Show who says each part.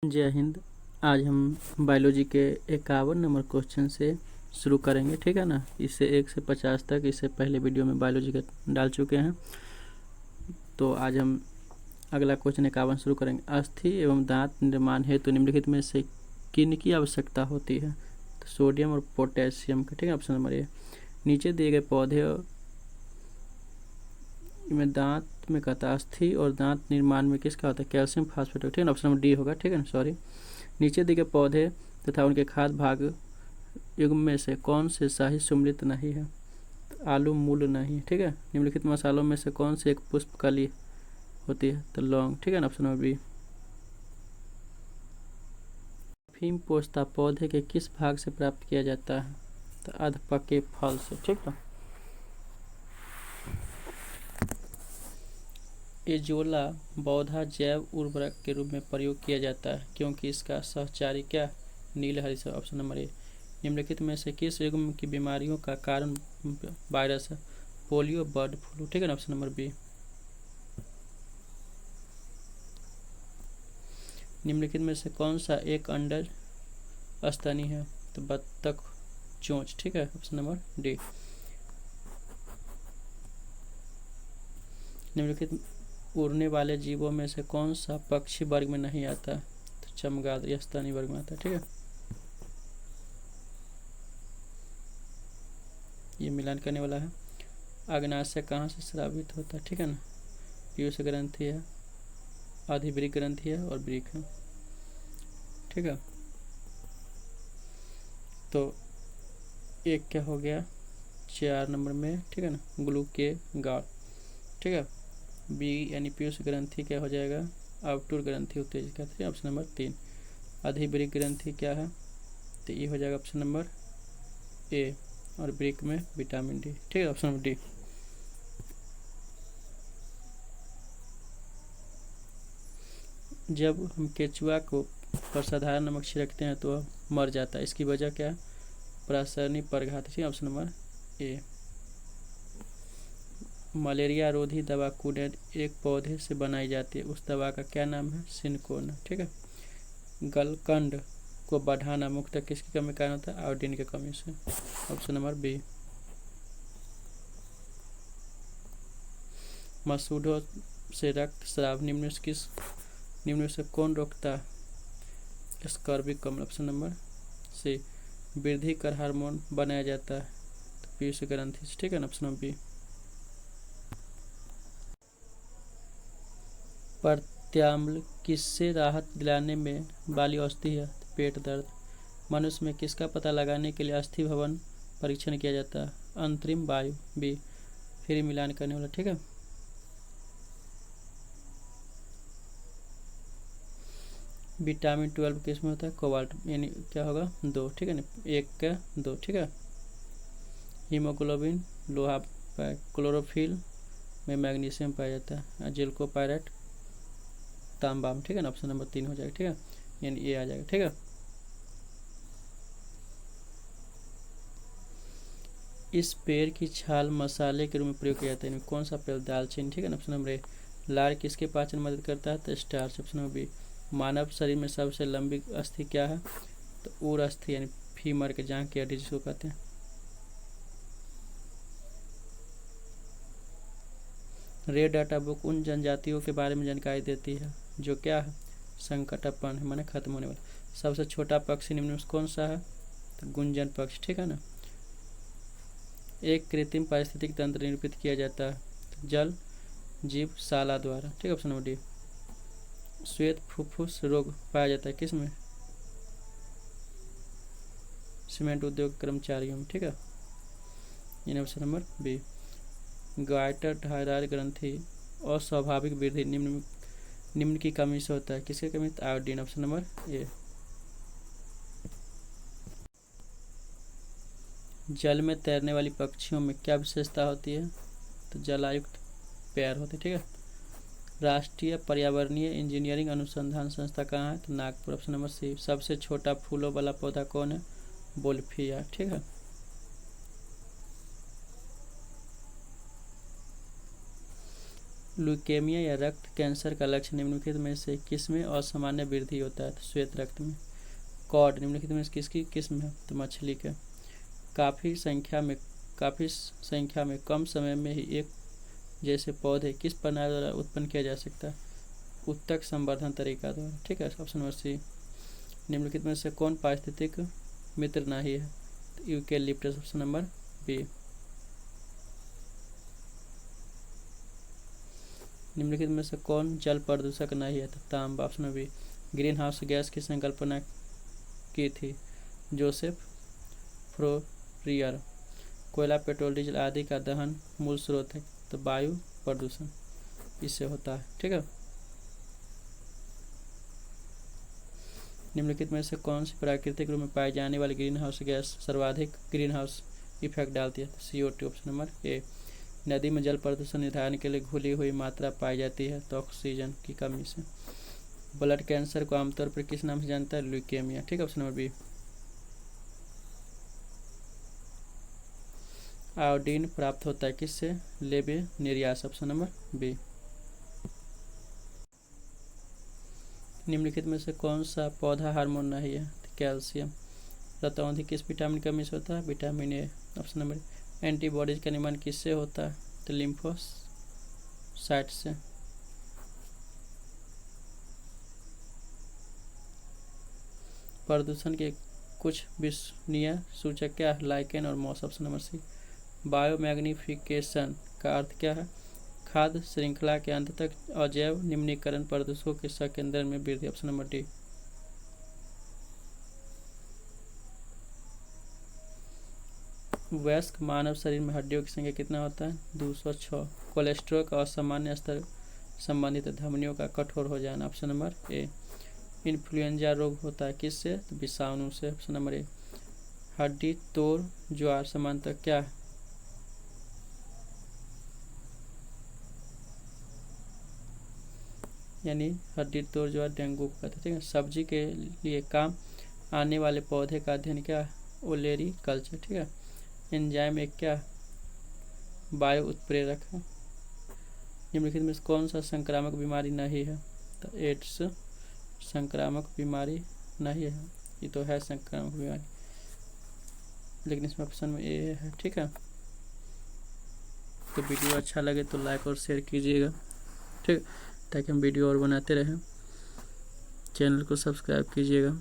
Speaker 1: जय हिंद। आज हम बायोलॉजी के 51 नंबर क्वेश्चन से शुरू करेंगे, ठीक है ना। इससे 1 से 50 तक इससे पहले वीडियो में बायोलॉजी का डाल चुके हैं। तो आज हम अगला क्वेश्चन 51 शुरू करेंगे। अस्थि एवं दांत निर्माण हेतु निम्नलिखित में से किन की आवश्यकता होती है? तो सोडियम और पोटेशियम का, ठीक है। ऑप्शन नंबर ए। नीचे दिए गए पौधे में दांत में कहता है अस्थि और दांत निर्माण में किसका होता है? कैल्शियम फास्फेट, ठीक है ना। ऑप्शन नंबर डी होगा, ठीक है ना, सॉरी। नीचे दिए गए पौधे तथा उनके खाद्य भाग युग्म में से कौन से शाही सुम्मिलित नहीं है? तो आलू मूल नहीं, ठीक है। निम्नलिखित मसालों में से कौन सी एक पुष्पकली होती है? तो लौंग, ठीक है ना। Option number B. अफीम पोस्ता पौधे के किस भाग से प्राप्त किया जाता है? तो अधपके फल से, ठीक है। एजोला पौधा जैव उर्वरक के रूप में प्रयोग किया जाता है क्योंकि इसका सहचारी क्या? नीलहरी से। ऑप्शन नंबर ए। निम्नलिखित में से किस युग्म की बीमारियों का कारण वायरस है? पोलियो, बर्ड फ्लू, ठीक है ना। Option number B. निम्नलिखित में से कौन सा एक अंडज स्तनी है? तो बत्तख चोंच, ठीक है। Option number D. निम्नलिखित उड़ने वाले जीवों में से कौन सा पक्षी वर्ग में नहीं आता? तो चमगादड़ या स्तनी वर्ग में आता है, ठीक है। ये मिलान करने वाला है। अग्नाशय कहाँ से स्रावित होता है? ठीक है ना। पीयूष ग्रंथि है, अधिवृक्क ग्रंथि है और वृक्क है, ठीक है। तो एक क्या हो गया 4 नंबर में, ठीक है ना, ग्लू के गाढ़, ठीक है। बी यानी पीयूष ग्रंथि क्या हो जाएगा? अवटुर ग्रंथि उत्तेजित करती है। Option number 3। अधिवृक्क ग्रंथि क्या है? तो ये हो जाएगा ऑप्शन नंबर ए। और वृक्क में विटामिन डी, ठीक है। Option number D. जब हम केचुआ को पर साधारण नमक छिड़कते हैं तो वह मर जाता है, इसकी वजह क्या है? प्रासरणी परघात, ठीक है। ऑप्शन नंबर ए। मलेरिया रोधी दवा कुडेड एक पौधे से बनाई जाती है, उस दवा का क्या नाम है? सिनकोना, ठीक है। गलकंड को बढ़ाना मुख्यतः किसकी कमी कारण होता है? आयोडीन की कमी से। Option number B. मसूड़ों से रक्त स्राव निम्न से कौन रोकता है? स्कर्वी कमल। Option number C. वृद्धि कर हार्मोन बनाया जाता है तो पीयूष ग्रंथि से, ठीक है ना। Option number B. प्रत्याम्ल किससे राहत दिलाने में वाली औषधि है? तो पेट दर्द। मनुष्य में किसका पता लगाने के लिए अस्थि भवन परीक्षण किया जाता है? अंतरिम वायु, बी। फिर मिलान करने वाला, ठीक है। विटामिन 12 किस में होता है? कोबाल्ट, यानी क्या होगा? 2, ठीक है ना। 1 का 2, ठीक है। हीमोग्लोबिन लोहा, क्लोरोफिल में मैग्नीशियम पाया जाता है। जिल्कोपायरेट तांबा, ठीक है ना। ऑप्शन नंबर 3 हो जाएगा, ठीक है, यानी ए आ जाएगा, ठीक है। इस पेड़ की छाल मसाले के रूप में प्रयोग किया जाता है, कौन सा पेड़? दालचीनी, ठीक है ना। Option number A. लार किसके पाचन में मदद करता है? तो स्टार्च। Option number B. मानव शरीर में सबसे लंबी अस्थि क्या है? तो ऊर अस्थि, यानी फीमर के जांघ की हड्डी जिसको कहते हैं। रेड डाटा बुक उन जनजातियों के बारे में जानकारी देती है जो क्या है? संकटापन्न है, माने खत्म होने वाला। सबसे छोटा पक्षी निम्न में कौन सा है? तो गुंजन पक्षी, ठीक है ना। एक कृत्रिम पारिस्थितिक तंत्र निरूपित किया जाता है तो जल जीवशाला द्वारा, ठीक है। Option number D. श्वेत फुफ्फुस रोग पाया जाता है किस में? सीमेंट उद्योग कर्मचारियों में, ठीक है, यानी option number B. Goitre thyroid ग्रंथि अस्वाभाविक वृद्धि निम्न की कमी से होता है, किसकी कमी? आयोडीन। ऑप्शन नंबर ए। जल में तैरने वाली पक्षियों में क्या विशेषता होती है? तो जलायुक्त पैर होते, ठीक है। राष्ट्रीय पर्यावरणीय इंजीनियरिंग अनुसंधान संस्था कहाँ है? तो नागपुर। ऑप्शन नंबर सी। सबसे छोटा फूलों वाला पौधा कौन है? बोल्फिया, ठीक है। ल्यूकेमिया या रक्त कैंसर का लक्षण निम्नलिखित में से किसमें असामान्य वृद्धि होता है? तो श्वेत रक्त में। कॉड निम्नलिखित में से किसकी किस्म है? तो मछली का। काफ़ी संख्या में कम समय में ही एक जैसे पौधे किस प्रणाली द्वारा उत्पन्न किया जा सकता है? उत्तक संवर्धन तरीका द्वारा। ठीक है, ऑप्शन नंबर सी। निम्नलिखित में से कौन पारिस्थितिक मित्र नहीं है? तो यूकेलिप्टस, ऑप्शन नंबर बी। निम्नलिखित में से कौन जल प्रदूषक नहीं है? तो तांबा, option number B. Greenhouse gas की संकल्पना की थी? Joseph Fourier. कोयला, पेट्रोल, डीजल आदि का दहन मूल स्रोत है? तो वायु प्रदूषण इससे होता है। ठीक है, निम्नलिखित में से कौन सी प्राकृतिक रूप में पाई जाने वाली ग्रीन हाउस गैस सर्वाधिक ग्रीन हाउस इफेक्ट डालती है? तो CO2, ऑप्शन नंबर ए। नदी में जल प्रदूषण निर्धारण के लिए घुली हुई मात्रा पाई जाती है? तो ऑक्सीजन की कमी से। ब्लड कैंसर को आमतौर पर किस नाम से जानता है? ल्यूकेमिया। ठीक है, ऑप्शन नंबर बी। आयोडीन प्राप्त होता है किससे? लेबेनियरियास, ऑप्शन नंबर बी। निम्नलिखित में से कौन सा पौधा हार्मोन नहीं है? तो कैल्शियम। रतौंधी किस विटामिन की कमी से होता है? Vitamin A, option number A. Antibodies का निर्माण किससे होता है? तो लिम्फोसाइट से। प्रदूषण के कुछ विश्वसनीय सूचक क्या है? लाइकेन और moss, option number C. Biomagnification का अर्थ क्या है? खाद्य श्रृंखला के अंत तक अजैव निम्नीकरण प्रदूषकों के संकेंद्रण में वृद्धि, ऑप्शन नंबर डी। वयस्क मानव शरीर में हड्डियों की संख्या कितना होता है? 206। कोलेस्ट्रॉल का असामान्य स्तर संबंधित धमनियों का कठोर हो जाना, ऑप्शन नंबर ए। इन्फ्लुएंजा रोग होता है किससे? तो विषाणु से, ऑप्शन नंबर ए। हड्डी तोड़ ज्वार सामान्यतः क्या है? यानी हड्डी तोड़ ज्वार डेंगू को कहते हैं। ठीक है, सब्जी के लिए काम आने वाले पौधे का अध्ययन क्या है? ओलेरी कल्चर। ठीक है, एंजाइम एक क्या वायु उत्प्रेरक है? निम्नलिखित में कौन सा संक्रामक बीमारी नहीं है? तो एड्स संक्रामक बीमारी नहीं है। ये तो है संक्रामक बीमारी, लेकिन इसमें ऑप्शन में ए है। ठीक है, तो वीडियो अच्छा लगे तो लाइक और शेयर कीजिएगा, ठीक, ताकि हम वीडियो और बनाते रहें। चैनल को सब्सक्राइब कीजिएगा।